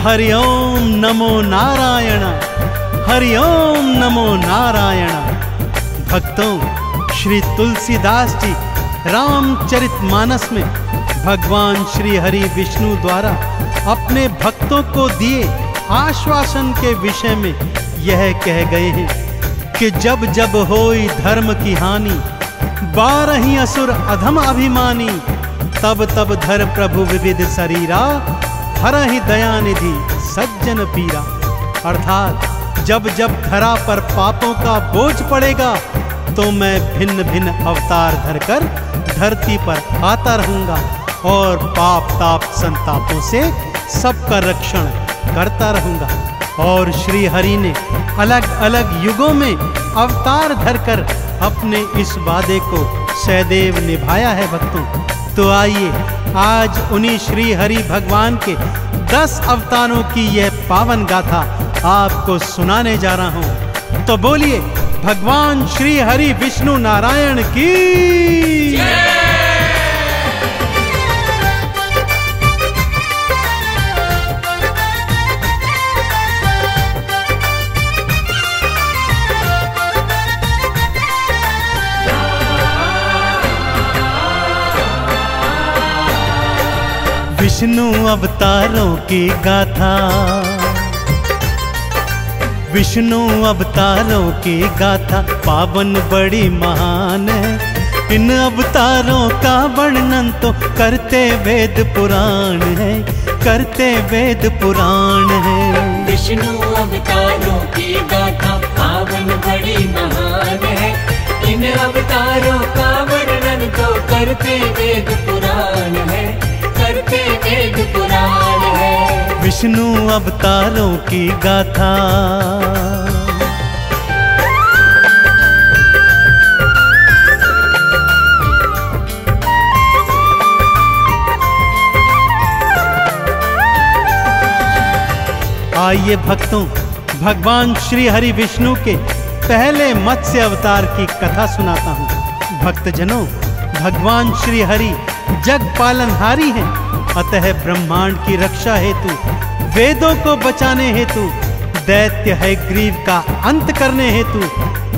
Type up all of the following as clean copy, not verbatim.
हरि ओम नमो नारायण, हरि ओम नमो नारायण। भक्तों, श्री तुलसीदास जी रामचरितमानस में भगवान श्री हरि विष्णु द्वारा अपने भक्तों को दिए आश्वासन के विषय में यह कह गए हैं कि जब जब होई धर्म की हानि, 12 असुर अधम अभिमानी, तब तब धर प्रभु विविध शरीरा, हरहि दयानिधि सज्जन पीरा। अर्थात जब जब धरा पर पापों का बोझ पड़ेगा तो मैं भिन्न भिन्न अवतार धरकर धरती पर आता रहूंगा और पाप ताप संतापों से सबका रक्षण करता रहूंगा। और श्री हरि ने अलग अलग युगों में अवतार धरकर अपने इस वादे को सदैव निभाया है। भक्तों, तो आइए आज उन्हीं श्री हरि भगवान के 10 अवतारों की यह पावन गाथा आपको सुनाने जा रहा हूं। तो बोलिए भगवान श्री हरि विष्णु नारायण की। विष्णु अवतारों की गाथा, विष्णु अवतारों की गाथा पावन बड़ी महान है। इन अवतारों का वर्णन तो करते वेद पुराण है, करते वेद पुराण है। विष्णु अवतारों की गाथा पावन बड़ी महान है। इन अवतारों का वर्णन तो करते वेद पुराण है, करते वेद पुराण है। विष्णु अवतारों की गाथा। आइए भक्तों, भगवान श्री हरि विष्णु के पहले मत्स्य अवतार की कथा सुनाता हूँ। भक्तजनों, भगवान श्री हरि जग पालनहारी हैं, अतः ब्रह्मांड की रक्षा हेतु, वेदों को बचाने हेतु, दैत्य हयग्रीव का अंत करने हेतु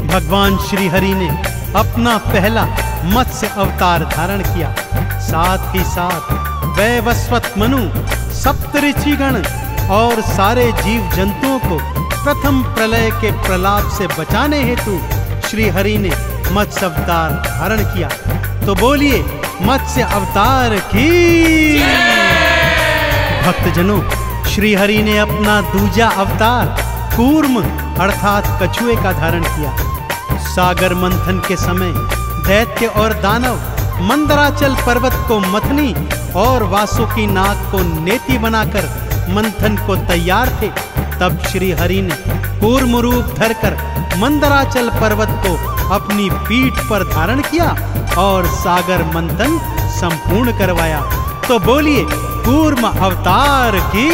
भगवान श्री हरि ने अपना पहला मत्स्य अवतार धारण किया। साथ ही साथ वैवस्वत मनु, सप्तऋषिगण और सारे जीव जंतुओं को प्रथम प्रलय के प्रलाप से बचाने हेतु श्री हरि ने मत्स्य अवतार धारण किया। तो बोलिए मत्स्य अवतार की। भक्तजनों, श्री हरि ने अपना दूजा अवतार कूर्म अर्थात कछुए का धारण किया। सागर मंथन के समय दैत्य और दानव मंदराचल पर्वत को मथनी और वासुकी नाग को नेति बनाकर मंथन को तैयार थे। तब श्री हरि ने कूर्म रूप धरकर मंदराचल पर्वत को अपनी पीठ पर धारण किया और सागर मंथन संपूर्ण करवाया। तो बोलिए कूर्म अवतार की।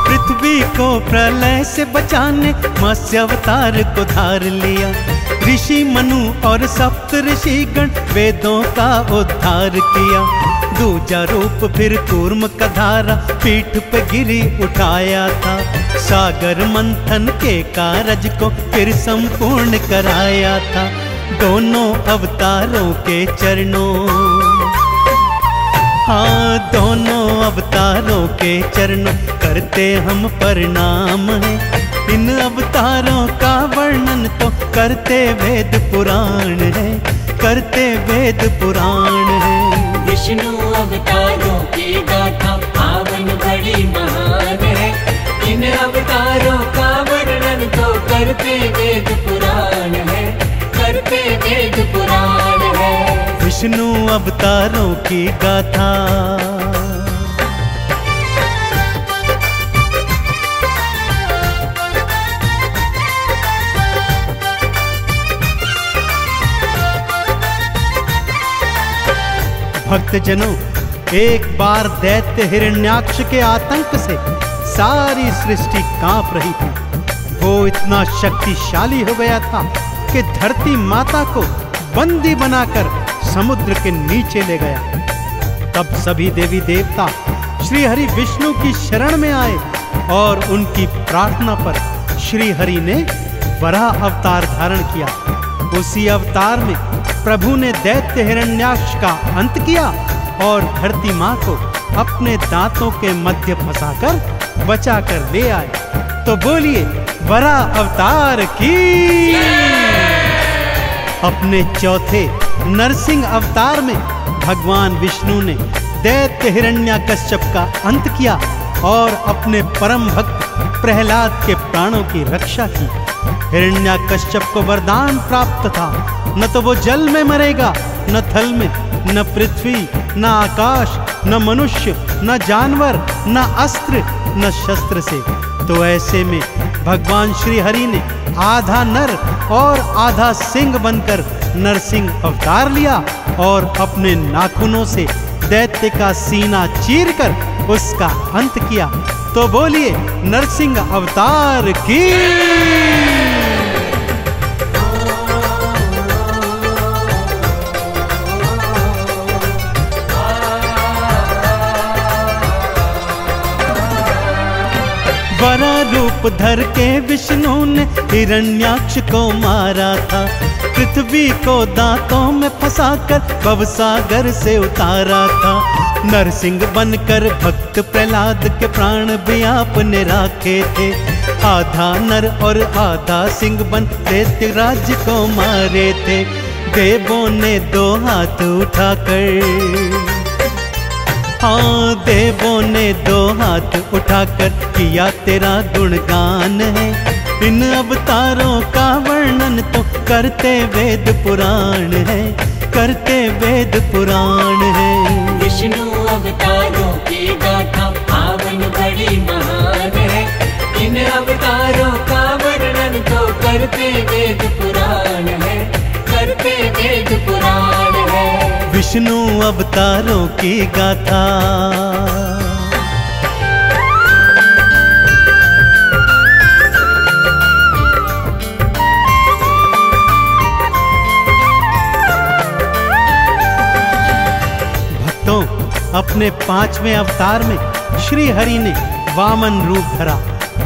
पृथ्वी को प्रलय से बचाने मत्स्य अवतार को धार लिया। ऋषि मनु और सप्त ऋषिगण वेदों का उद्धार किया। दूजा रूप फिर कूर्म का धारा पीठ पे गिरी उठाया था। सागर मंथन के कारज को फिर संपूर्ण कराया था। दोनों अवतारों के चरणों, हाँ दोनों अवतारों के चरणों करते हम प्रणाम हैं। इन अवतारों का वर्णन तो करते वेद पुराण है, करते वेद पुराण है। विष्णु अवतारों की गाथा पावन बड़ी महान है। इन अवतारों का वर्णन तो करते वेद पुराण है, करते वेद पुराण है। विष्णु अवतारों की गाथा। भक्तजनों, एक बार दैत्य हिरण्याक्ष के आतंक से सारी सृष्टि कांप रही थी। वो इतना शक्तिशाली हो गया था कि धरती माता को बंदी बनाकर समुद्र के नीचे ले गया। तब सभी देवी देवता श्री हरि विष्णु की शरण में आए और उनकी प्रार्थना पर श्री हरि ने वराह अवतार धारण किया। उसी अवतार में प्रभु ने दैत्य हिरण्याक्ष का अंत किया और धरती माँ को अपने दांतों के मध्य फंसाकर बचाकर ले आए। तो बोलिए वराह अवतार की। अपने चौथे नरसिंह अवतार में भगवान विष्णु ने दैत्य हिरण्याकश्यप का अंत किया और अपने परम भक्त प्रहलाद के प्राणों की रक्षा की। हिरण्याकश्यप को वरदान प्राप्त था, न तो वो जल में मरेगा, न थल में, न पृथ्वी, न आकाश, न मनुष्य, न जानवर, न अस्त्र, न शस्त्र से। तो ऐसे में भगवान श्री हरि ने आधा नर और आधा सिंह बनकर नरसिंह अवतार लिया और अपने नाखूनों से दैत्य का सीना चीरकर उसका अंत किया। तो बोलिए नरसिंह अवतार की। वरा रूप धर के विष्णु ने हिरण्याक्ष को मारा था। पृथ्वी को दांतों में फंसाकर भवसागर से उतारा था। नरसिंह बनकर भक्त प्रहलाद के प्राण भी आपने राखे थे। आधा नर और आधा सिंह बन दैत्य राज्य को मारे थे। देवों ने दो हाथ उठाकर, हाँ देवों ने दो हाथ उठाकर किया तेरा गुणगान है। इन अवतारों का वर्णन तो करते वेद पुराण है, करते वेद पुराण है। विष्णु अवतारों की गाथा पावन बड़ी महान है। इन अवतारों का वर्णन तो करते वेद पुराण है, करते वेद पुराण है। विष्णु अवतारों की गाथा। भक्तों, अपने 5वें अवतार में श्री हरि ने वामन रूप धरा।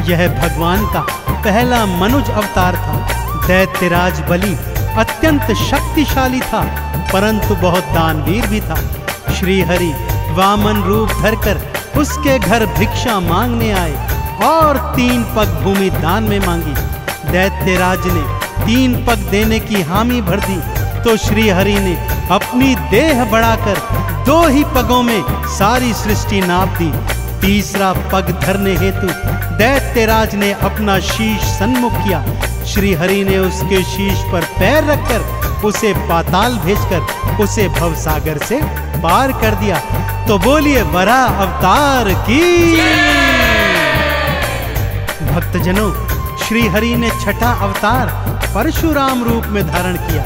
यह भगवान का पहला मनुज अवतार था। दैत्यराज बलि अत्यंत शक्तिशाली था, परंतु बहुत दानवीर भी था। श्री हरि वामन रूप धरकर उसके घर भिक्षा मांगने आए और 3 पग भूमि दान में मांगी। दैत्यराज ने 3 पग देने की हामी भर दी, तो श्री हरि ने अपनी देह बढ़ाकर 2 ही पगों में सारी सृष्टि नाप दी। तीसरा पग धरने हेतु दैत्यराज ने अपना शीश सन्मुख किया। श्री हरि ने उसके शीश पर पैर रखकर उसे पाताल भेजकर उसे भवसागर से पार कर दिया। तो बोलिए वराह अवतार की। भक्तजनों, श्री हरि ने छठा अवतार परशुराम रूप में धारण किया।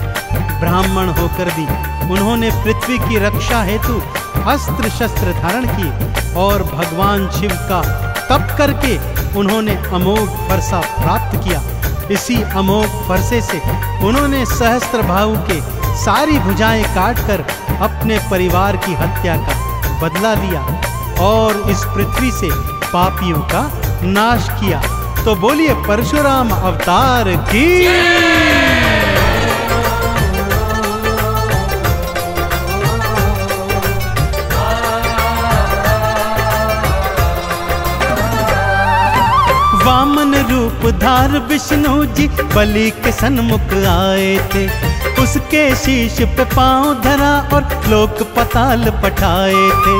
ब्राह्मण होकर भी उन्होंने पृथ्वी की रक्षा हेतु अस्त्र शस्त्र धारण किए और भगवान शिव का तप करके उन्होंने अमोघ फरसा प्राप्त किया। इसी अमोघ फरसे से उन्होंने सहस्त्रबाहु के सारी भुजाएं काटकर अपने परिवार की हत्या का बदला लिया और इस पृथ्वी से पापियों का नाश किया। तो बोलिए परशुराम अवतार की। वामन रूप धार विष्णु जी बलि के सन्मुख आए थे। उसके शीश पे पांव धरा और लोक पताल पठाए थे।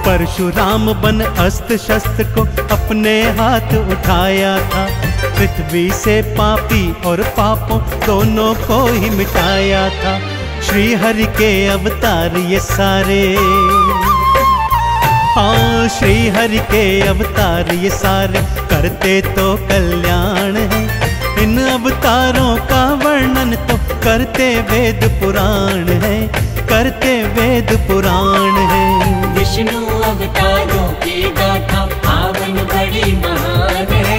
परशुराम बन अस्त्र शस्त्र को अपने हाथ उठाया था। पृथ्वी से पापी और पापों दोनों को ही मिटाया था। श्री हरि के अवतार ये सारे, हाँ श्री हरि के अवतार ये सारे करते तो कल्याण है। इन अवतारों का वर्णन तो करते वेद पुराण है, करते वेद पुराण है। विष्णु अवतारों की गाथा पावन बड़ी महान है।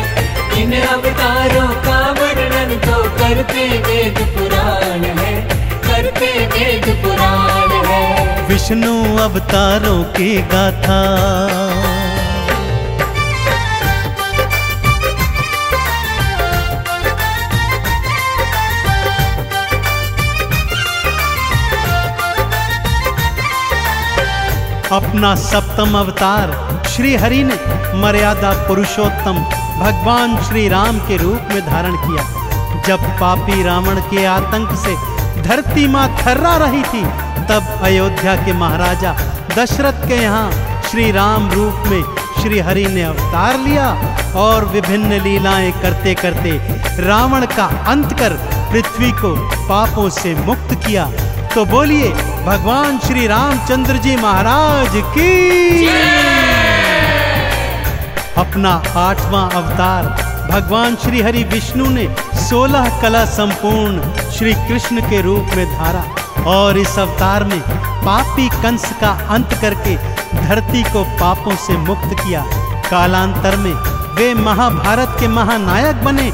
इन अवतारों का वर्णन तो करते वेद पुराण है, करते वेद पुराण है। विष्णु अवतारों की गाथा अपना सप्तम अवतार श्री हरि ने मर्यादा पुरुषोत्तम भगवान श्री राम के रूप में धारण किया। जब पापी रावण के आतंक से धरती मां थर्रा रही थी, तब अयोध्या के महाराजा दशरथ के यहाँ श्री राम रूप में श्री हरि ने अवतार लिया और विभिन्न लीलाएं करते करते रावण का अंत कर पृथ्वी को पापों से मुक्त किया। तो बोलिए भगवान श्री रामचंद्र जी महाराज की। अपना 8वां अवतार भगवान श्री हरि विष्णु ने 16 कला संपूर्ण श्री कृष्ण के रूप में धारा और इस अवतार में पापी कंस का अंत करके धरती को पापों से मुक्त किया। कालांतर में वे महाभारत के महानायक बने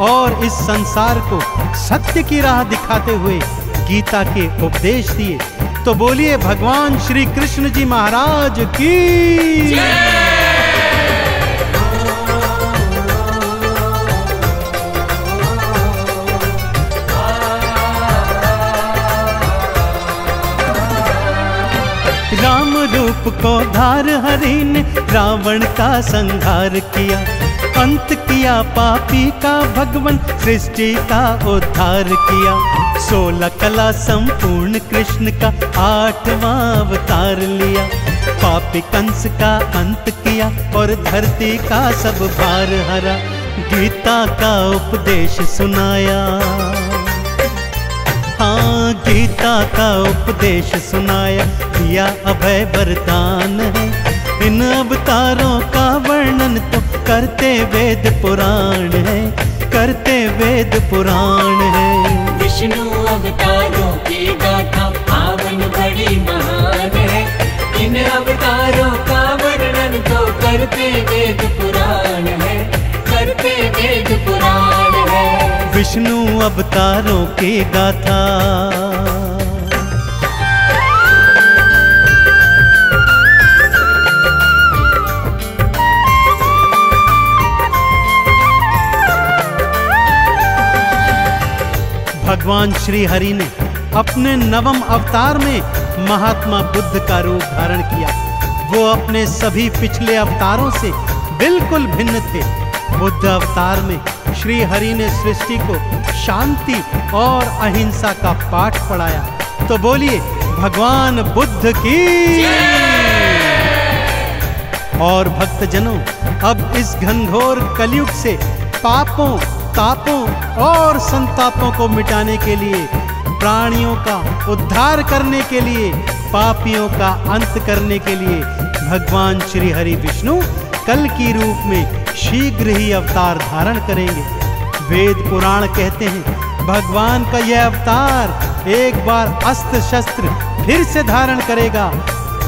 और इस संसार को सत्य की राह दिखाते हुए गीता के उपदेश दिए। तो बोलिए भगवान श्री कृष्ण जी महाराज की। राम रूप को धार हरि ने रावण का संहार किया, अंत किया पापी का भगवान सृष्टि का उद्धार किया। 16 कला संपूर्ण कृष्ण का 8वां अवतार लिया, पापी कंस का अंत किया और धरती का सब भार हरा। गीता का उपदेश सुनाया, हाँ गीता का उपदेश सुनाया, दिया अभय वरदान है। इन अवतारों का वर्णन तो करते वेद पुराण है, करते वेद पुराण है। विष्णु अवतारों की गाथा पावन बड़ी महान है। इन अवतारों का वर्णन तो करते वेद पुराण है, करते वेद पुराण है। विष्णु अवतारों की गाथा भगवान श्री हरि ने अपने 9वें अवतार में महात्मा बुद्ध का रूप धारण किया। वो अपने सभी पिछले अवतारों से बिल्कुल भिन्न थे। बुद्ध अवतार में श्री हरि ने सृष्टि को शांति और अहिंसा का पाठ पढ़ाया। तो बोलिए भगवान बुद्ध की। और भक्तजनों, अब इस घनघोर कलयुग से पापों तापों और संतापों को मिटाने के लिए, प्राणियों का उद्धार करने के लिए, पापियों का अंत करने के लिए भगवान श्री हरि विष्णु कल की रूप में शीघ्र ही अवतार धारण करेंगे। वेद पुराण कहते हैं भगवान का यह अवतार एक बार अस्त्र शस्त्र फिर से धारण करेगा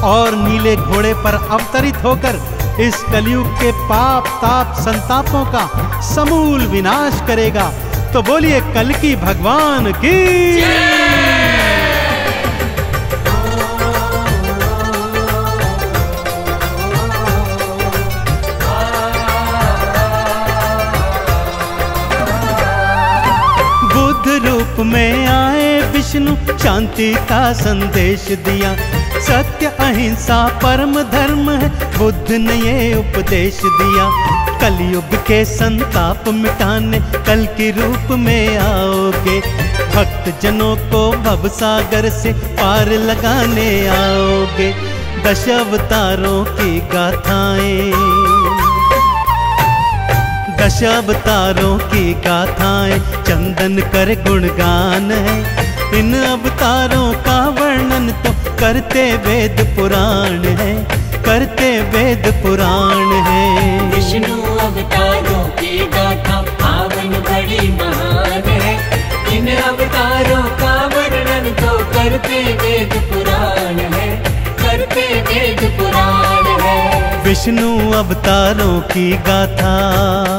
और नीले घोड़े पर अवतरित होकर इस कलयुग के पाप ताप संतापों का समूल विनाश करेगा। तो बोलिए कल की भगवान की। रूप में आए विष्णु शांति का संदेश दिया। सत्य अहिंसा परम धर्म है, बुद्ध ने ये उपदेश दिया। कलयुग के संताप मिटाने कल के रूप में आओगे, भक्त जनों को भव सागर से पार लगाने आओगे। 10 अवतारों की गाथाएं, 10 अवतारों की गाथाएं चंदन कर गुणगान है। इन अवतारों का वर्णन तो करते वेद पुराण है, करते वेद पुराण है। विष्णु अवतारों की गाथा पावन बड़ी महान है। इन अवतारों का वर्णन तो करते वेद पुराण है, करते वेद पुराण है। विष्णु अवतारों की गाथा।